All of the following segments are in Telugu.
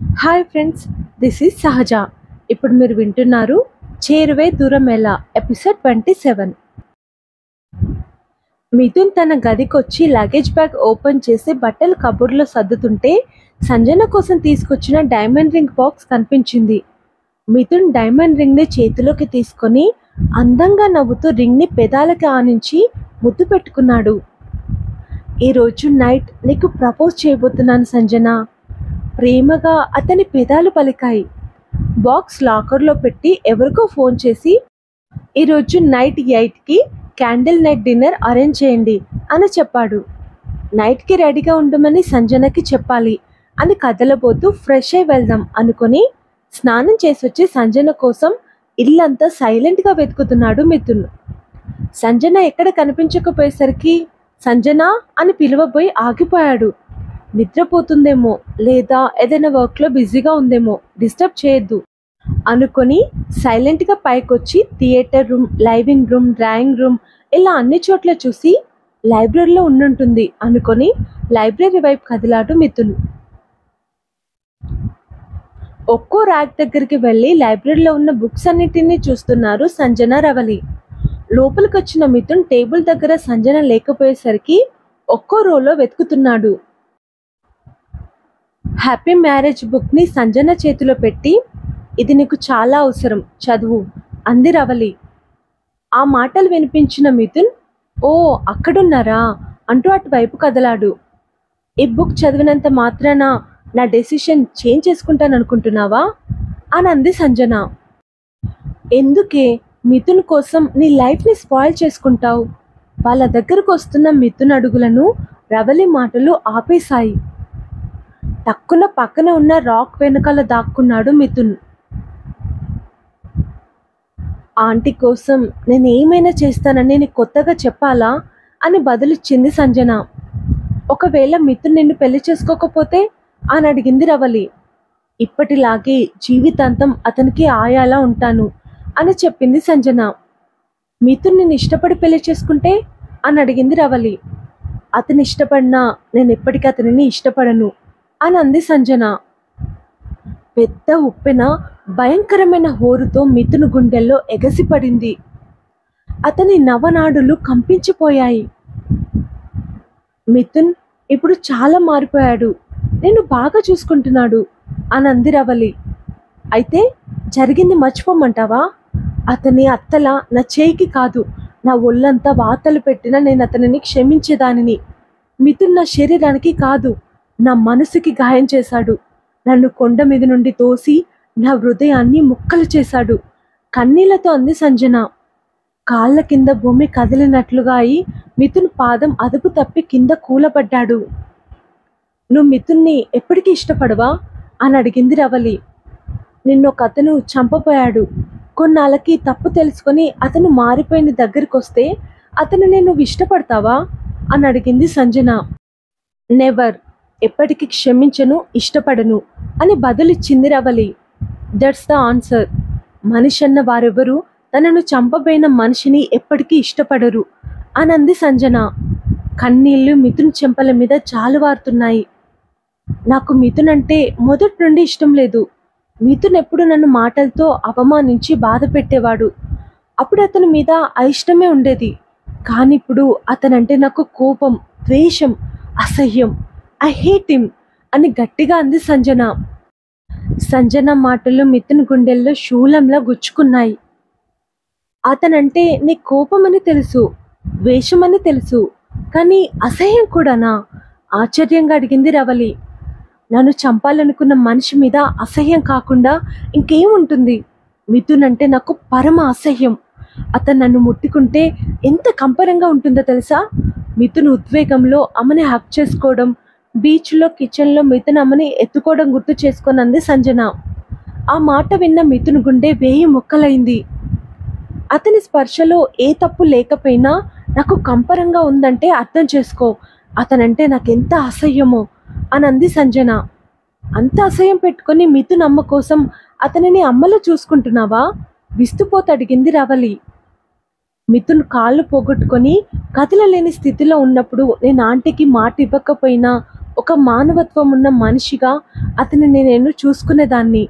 హాయ్ ఫ్రెండ్స్, దిస్ ఈజ్ సహజ. ఇప్పుడు మీరు వింటున్నారు చేరువే దూరం ఎలా ఎపిసోడ్ 27. మిథున్ తన గదికొచ్చి లగేజ్ బ్యాగ్ ఓపెన్ చేసి బట్టలు కబోర్డ్లో సర్దుతుంటే సంజన కోసం తీసుకొచ్చిన డైమండ్ రింగ్ బాక్స్ కనిపించింది. మిథున్ డైమండ్ రింగ్ని చేతిలోకి తీసుకొని అందంగా నవ్వుతూ రింగ్ని పెదాలకి ఆనించి ముద్దు పెట్టుకున్నాడు. ఈరోజు నైట్ నీకు ప్రపోజ్ చేయబోతున్నాను సంజన. ప్రేమగా అతని పెదాలు పలికాయి. బాక్స్ లాకర్లో పెట్టి ఎవరికో ఫోన్ చేసి ఈరోజు నైట్ 8కి క్యాండిల్ నైట్ డిన్నర్ అరేంజ్ చేయండి అని చెప్పాడు. నైట్కి రెడీగా ఉండమని సంజనకి చెప్పాలి అని కదలబోతూ ఫ్రెష్ అయి వెళ్దాం అనుకొని స్నానం చేసి వచ్చి సంజన కోసం ఇల్లంతా సైలెంట్గా వెతుకుతున్నాడు మిథున్. సంజన ఎక్కడ కనిపించకపోయేసరికి సంజన అని పిలువబోయి ఆగిపోయాడు. నిద్రపోతుందేమో లేదా ఏదైనా వర్క్లో బిజీగా ఉందేమో, డిస్టర్బ్ చేయొద్దు అనుకొని సైలెంట్గా పైకొచ్చి theatre room, living room, drawing room ఇలా అన్ని చోట్ల చూసి లైబ్రరీలో ఉండుంటుంది అనుకొని లైబ్రరీ వైపు కదిలాడు మిథున్. ఒక్కో ర్యాక్ దగ్గరికి వెళ్ళి లైబ్రరీలో ఉన్న బుక్స్ అన్నిటినీ చూస్తున్నారు సంజన, రవలి. లోపలికి వచ్చిన మిథున్ టేబుల్ దగ్గర సంజన లేకపోయేసరికి ఒక్కో రోలో వెతుకుతున్నాడు. హ్యాపీ మ్యారేజ్ బుక్ని సంజన చేతిలో పెట్టి ఇది నీకు చాలా అవసరం, చదువు అంది రవలి. ఆ మాటలు వినిపించిన మిథున్ ఓ అక్కడున్నారా అంటూ అటువైపు కదలాడు. ఈ బుక్ చదివినంత మాత్రాన నా డెసిషన్ చేంజ్ చేసుకుంటాననుకుంటున్నావా అని అంది సంజన. ఎందుకే మిథున్ కోసం నీ లైఫ్ని స్పాయిల్ చేసుకుంటావు? వాళ్ళ దగ్గరకు వస్తున్న మిథున్ అడుగులను రవలి మాటలు ఆపేశాయి. టక్కున పక్కన ఉన్న రాక్ వెనకాల దాక్కున్నాడు మిథున్. ఆంటీ కోసం నేను ఏమైనా చేస్తానని నీకు కొత్తగా చెప్పాలా అని బదులిచ్చింది సంజన. ఒకవేళ మిథున్ నిన్ను పెళ్లి చేసుకోకపోతే అని అడిగింది రవలి. ఇప్పటిలాగే జీవితాంతం అతనికి ఆయాలా ఉంటాను అని చెప్పింది సంజన. మిథున్ నిన్ను ఇష్టపడి పెళ్లి చేసుకుంటే అని అడిగింది రవలి. అతను ఇష్టపడినా నేను ఎప్పటికీ అతనిని ఇష్టపడను అని అంది సంజన. పెద్ద ఉప్పెన భయంకరమైన హోరుతో మిథున్ గుండెల్లో ఎగసిపడింది. అతని నవనాడులు కంపించిపోయాయి. మిథున్ ఇప్పుడు చాలా మారిపోయాడు, నేను బాగా చూసుకుంటున్నాడు అని అంది రవలి. అయితే జరిగింది మర్చిపోమంటావా? అతని అత్తలా నా చేయికి కాదు, నా ఒళ్ళంతా వాతలు పెట్టినా నేను అతనిని క్షమించేదానిని. మిథున్ నా శరీరానికి కాదు, నా మనసుకి గాయం చేశాడు. నన్ను కొండ మీద నుండి తోసి నా హృదయాన్ని ముక్కలు చేశాడు కన్నీళ్లతో అంది సంజన. కాళ్ళ కింద భూమి కదిలినట్లుగా అయి మిథున్ పాదం అదుపు తప్పి కింద కూలబడ్డాడు. నువ్వు మిథున్ని ఎప్పటికీ ఇష్టపడవా అని అడిగింది రవలి. నిన్నొకతను చంపబోయాడు. కొన్నాళ్ళకి తప్పు తెలుసుకొని అతను మారిపోయిన దగ్గరికి వస్తే అతను నేను ఇష్టపడతావా అని అడిగింది సంజన. నెవర్, ఎప్పటికీ క్షమించను, ఇష్టపడను అని బదులిచ్చింది రవలి. That's the answer. మనిషి అన్న వారెవరూ తనను చంపబోయిన మనిషిని ఎప్పటికీ ఇష్టపడరు అని అంది సంజన. కన్నీళ్లు మిథున్ చెంపల మీద జాలువారుతున్నాయి. నాకు మిథున్ అంటే మొదటి నుండి ఇష్టం లేదు. మిథున్ ఎప్పుడు నన్ను మాటలతో అవమానించి బాధ పెట్టేవాడు. అప్పుడు అతని మీద అయిష్టమే ఉండేది. కానీ ఇప్పుడు అతనంటే నాకు కోపం, ద్వేషం, అసహ్యం. ఐ హేట్ హిమ్ అని గట్టిగా అంది సంజన. సంజన మాటలు మిథున్ గుండెల్లో శూలంలా గుచ్చుకున్నాయి. అతనంటే నీ కోపమని తెలుసు, ద్వేషమని తెలుసు, కానీ అసహ్యం కూడానా? ఆశ్చర్యంగా అడిగింది రవలి. నన్ను చంపాలనుకున్న మనిషి మీద అసహ్యం కాకుండా ఇంకేముంటుంది? మిథున్ అంటే నాకు పరమ అసహ్యం. అతను నన్ను ముట్టుకుంటే ఎంత కంపరంగా ఉంటుందో తెలుసా? మిథున్ ఉద్వేగంలో అమ్మని హక్ చేసుకోవడం, బీచ్లో కిచెన్లో మిథున్ అమ్మని ఎత్తుకోవడం గుర్తు చేసుకొని అంది సంజన. ఆ మాట విన్న మిథున్ గుండె 1000 ముక్కలైంది. అతని స్పర్శలో ఏ తప్పు లేకపోయినా నాకు కంపరంగా ఉందంటే అర్థం చేసుకో, అతనంటే నాకెంత అసహ్యమో అని అంది సంజన. అంత అసహ్యం పెట్టుకొని మిథున్ అమ్మ కోసం అతనిని అమ్మలో చూసుకుంటున్నావా? విస్తుపోత అడిగింది రవలి. మిథున్ కాళ్ళు పోగొట్టుకొని కదలలేని స్థితిలో ఉన్నప్పుడు నేను ఆంటీకి మాట ఇవ్వకపోయినా ఒక మానవత్వం ఉన్న మనిషిగా అతనిని నేను చూసుకునేదాన్ని.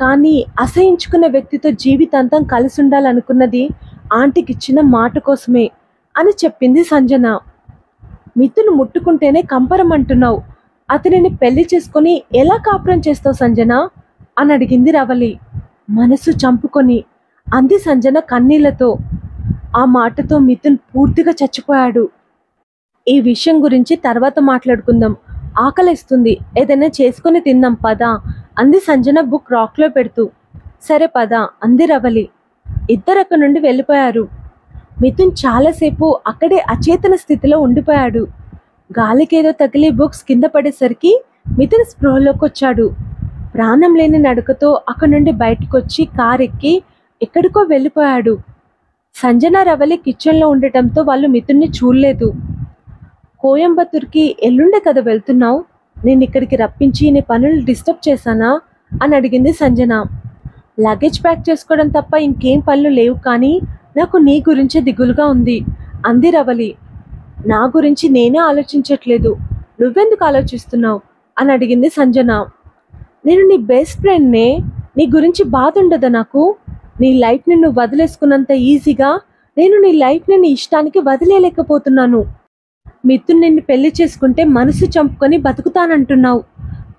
కానీ అసహించుకున్న వ్యక్తితో జీవితాంతం కలిసి ఉండాలనుకున్నది ఆంటీకి ఇచ్చిన మాట కోసమే అని చెప్పింది సంజన. మిథున్ ముట్టుకుంటేనే కంపరం అంటున్నావు, అతనిని పెళ్లి చేసుకొని ఎలా కాపురం చేస్తావు సంజన అని అడిగింది రవలి. మనసు చంపుకొని అంది సంజన కన్నీళ్లతో. ఆ మాటతో మిథున్ పూర్తిగా చచ్చిపోయాడు. ఈ విషయం గురించి తర్వాత మాట్లాడుకుందాం, ఆకలిస్తుంది, ఏదైనా చేసుకుని తిందాం పదా అంది సంజన బుక్ రాక్లో పెడుతూ. సరే పదా అంది రవలి. ఇద్దరు అక్కడి నుండి వెళ్ళిపోయారు. మిథున్ చాలాసేపు అక్కడే అచేతన స్థితిలో ఉండిపోయాడు. గాలికేదో తగిలి బుక్స్ కింద పడేసరికి మిథున్ స్పృహలోకి వచ్చాడు. ప్రాణం లేని నడకతో అక్కడి నుండి బయటకొచ్చి కార్ ఎక్కి ఎక్కడికో వెళ్ళిపోయాడు. సంజన రవలి కిచెన్లో ఉండటంతో వాళ్ళు మిథున్ని చూడలేదు. కోయంబత్తూర్కి ఎల్లుండే కదా వెళ్తున్నావు, నేను ఇక్కడికి రప్పించి నీ పనులు డిస్టర్బ్ చేశానా అని అడిగింది సంజన. లగేజ్ ప్యాక్ చేసుకోవడం తప్ప ఇంకేం పనులు లేవు, కానీ నాకు నీ గురించే దిగులుగా ఉంది అంది రవలి. నా గురించి నేనే ఆలోచించట్లేదు, నువ్వెందుకు ఆలోచిస్తున్నావు అని అడిగింది సంజన. నేను నీ బెస్ట్ ఫ్రెండ్నే, నీ గురించి బాధ ఉండదా నాకు? నీ లైఫ్ని నువ్వు వదిలేసుకున్నంత ఈజీగా నేను నీ లైఫ్ని నీ ఇష్టానికి వదిలేయలేకపోతున్నాను. మిథున్ నిన్ను పెళ్లి చేసుకుంటే మనసు చంపుకొని బతుకుతానంటున్నావు,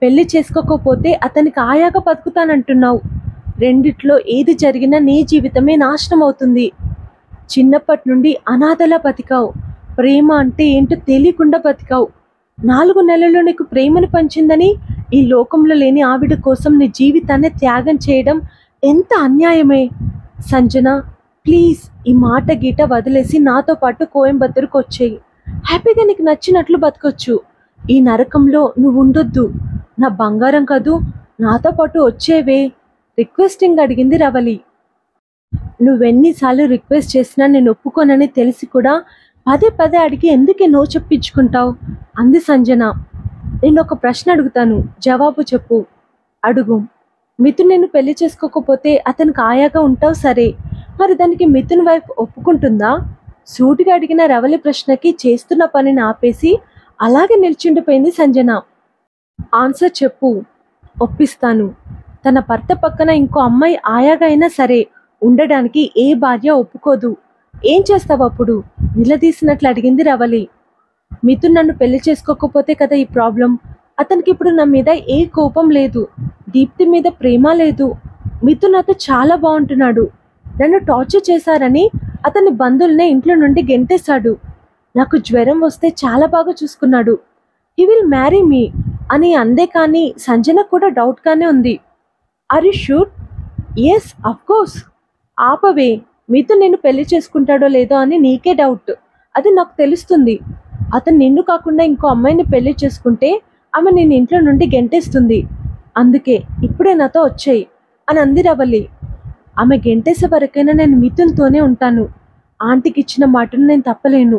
పెళ్లి చేసుకోకపోతే అతనికి ఆయాగా బతుకుతానంటున్నావు. రెండిట్లో ఏది జరిగినా నీ జీవితమే నాశనం అవుతుంది. చిన్నప్పటి నుండి అనాథలా బతికావు, ప్రేమ అంటే ఏంటో తెలియకుండా బతికావు. 4 నెలల్లో నీకు ప్రేమను పంచిందని ఈ లోకంలో లేని ఆవిడ కోసం నీ జీవితాన్ని త్యాగం చేయడం ఎంత అన్యాయమే. సంజన ప్లీజ్ ఈ మాట గీట వదిలేసి నాతో పాటు కోయంబత్తూరుకు వచ్చేయి, హ్యాపీగా నీకు నచ్చినట్లు బతకొచ్చు. ఈ నరకంలో నువ్వు ఉండొద్దు, నా బంగారం కదూ, నాతో పాటు వచ్చేవే రిక్వెస్టింగ్ అడిగింది రవలి. నువ్వెన్నిసార్లు రిక్వెస్ట్ చేసినా నేను ఒప్పుకోనని తెలిసి కూడా పదే పదే అడిగి ఎందుకే నో చెప్పించుకుంటావు అంది సంజన. నేను ఒక ప్రశ్న అడుగుతాను, జవాబు చెప్పు. అడుగు. మిథున్ నేను పెళ్లి చేసుకోకపోతే అతనికి ఆయాగా ఉంటావు సరే, మరి దానికి మిథున్ వైఫ్ ఒప్పుకుంటుందా? సూటిగా అడిగిన రవలి ప్రశ్నకి చేస్తున్న పనిని ఆపేసి అలాగే నిల్చుండిపోయింది సంజన. ఆన్సర్ చెప్పు. ఒప్పిస్తాను. తన భర్త పక్కన ఇంకో అమ్మాయి ఆయాగా అయినా సరే ఉండడానికి ఏ భార్య ఒప్పుకోదు. ఏం చేస్తావు అప్పుడు నిలదీసినట్లు అడిగింది రవలి. మిథున్ నన్ను పెళ్లి చేసుకోకపోతే కదా ఈ ప్రాబ్లం. అతనికి ఇప్పుడు నా మీద ఏ కోపం లేదు, దీప్తి మీద ప్రేమ లేదు. మిథున్ నాతో చాలా బాగుంటున్నాడు. నన్ను టార్చర్ చేశారని అతని బంధువులనే ఇంట్లో నుండి గెంటేశాడు. నాకు జ్వరం వస్తే చాలా బాగా చూసుకున్నాడు. హీ విల్ మ్యారీ మీ అని అందే, కానీ సంజన కూడా డౌట్గానే ఉంది. Are you sure? Yes of course. ఆపవే, మిథున్ నిన్ను పెళ్లి చేసుకుంటాడో లేదో అని నీకే డౌట్, అది నాకు తెలుస్తుంది. అతను నిన్ను కాకుండా ఇంకో అమ్మాయిని పెళ్లి చేసుకుంటే ఆమె నేను ఇంట్లో నుండి గెంటేస్తుంది. అందుకే ఇప్పుడే నాతో వచ్చేయి అని అంది రవలి. ఆమె గెంటేసే వరకైనా నేను మిథున్తోనే ఉంటాను. ఆంటీకి ఇచ్చిన మాటను నేను తప్పలేను.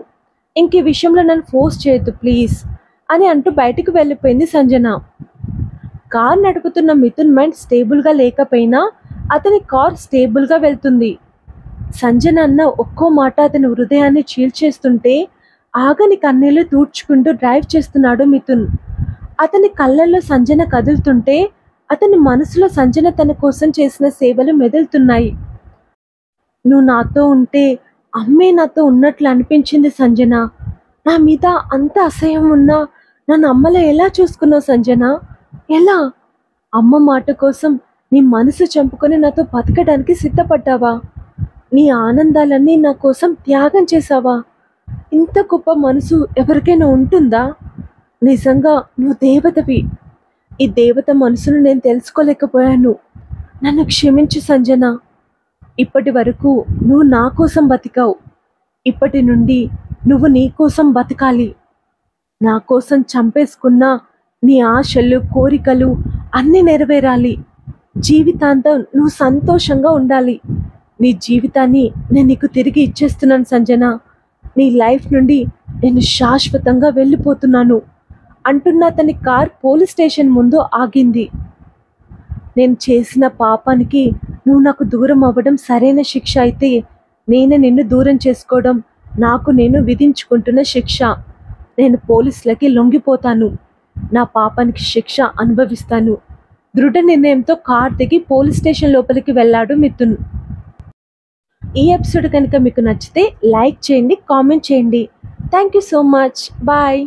ఇంక ఈ విషయంలో నన్ను ఫోర్స్ చేయొద్దు ప్లీజ్ అని అంటూ బయటకు వెళ్ళిపోయింది సంజన. కార్ నడుపుతున్న మిథున్ మైండ్ స్టేబుల్గా లేకపోయినా అతని కార్ స్టేబుల్గా వెళ్తుంది. సంజన అన్న ఒక్కో మాట అతని హృదయాన్ని చీల్చేస్తుంటే ఆగని కన్నీళ్లు తూడ్చుకుంటూ డ్రైవ్ చేస్తున్నాడు మిథున్. అతని కళ్ళల్లో సంజన కదులుతుంటే అతని మనసులో సంజన తన కోసం చేసిన సేవలు మెదులుతున్నాయి. నువ్వు నాతో ఉంటే అమ్మే నాతో ఉన్నట్లు అనిపించింది సంజన. నా మీద అంత అసహ్యం ఉన్నా నన్ను అమ్మలో ఎలా చూసుకున్నావు సంజన? ఎలా? అమ్మ మాట కోసం నీ మనసు చంపుకొని నాతో బతకడానికి సిద్ధపడ్డావా? నీ ఆనందాలన్నీ నా కోసం త్యాగం చేశావా? ఇంత గొప్ప మనసు ఎవరికైనా ఉంటుందా? నిజంగా నువ్వు దేవతవి. ఈ దేవత మనసును నేను తెలుసుకోలేకపోయాను. నన్ను క్షమించు సంజన. ఇప్పటి వరకు నువ్వు నా కోసం బతికావు. ఇప్పటి నుండి నువ్వు నీ కోసం బతకాలి. నా కోసం చంపేసుకున్న నీ ఆశలు కోరికలు అన్నీ నెరవేరాలి. జీవితాంతం నువ్వు సంతోషంగా ఉండాలి. నీ జీవితాన్ని నేను నీకు తిరిగి ఇచ్చేస్తున్నాను సంజన. నీ లైఫ్ నుండి నేను శాశ్వతంగా వెళ్ళిపోతున్నాను అంటున్న అతని కార్ పోలీస్ స్టేషన్ ముందు ఆగింది. నేను చేసిన పాపానికి నువ్వు నాకు దూరం అవ్వడం సరైన శిక్ష అయితే, నేనే నిన్ను దూరం చేసుకోవడం నాకు నేను విధించుకుంటున్న శిక్ష. నేను పోలీసులకి లొంగిపోతాను. నా పాపానికి శిక్ష అనుభవిస్తాను. దృఢ నిర్ణయంతో కార్ దిగి పోలీస్ స్టేషన్ లోపలికి వెళ్ళాడు మిథున్. ఈ ఎపిసోడ్ కనుక మీకు నచ్చితే లైక్ చేయండి, కామెంట్ చేయండి. Thank you so much. Bye.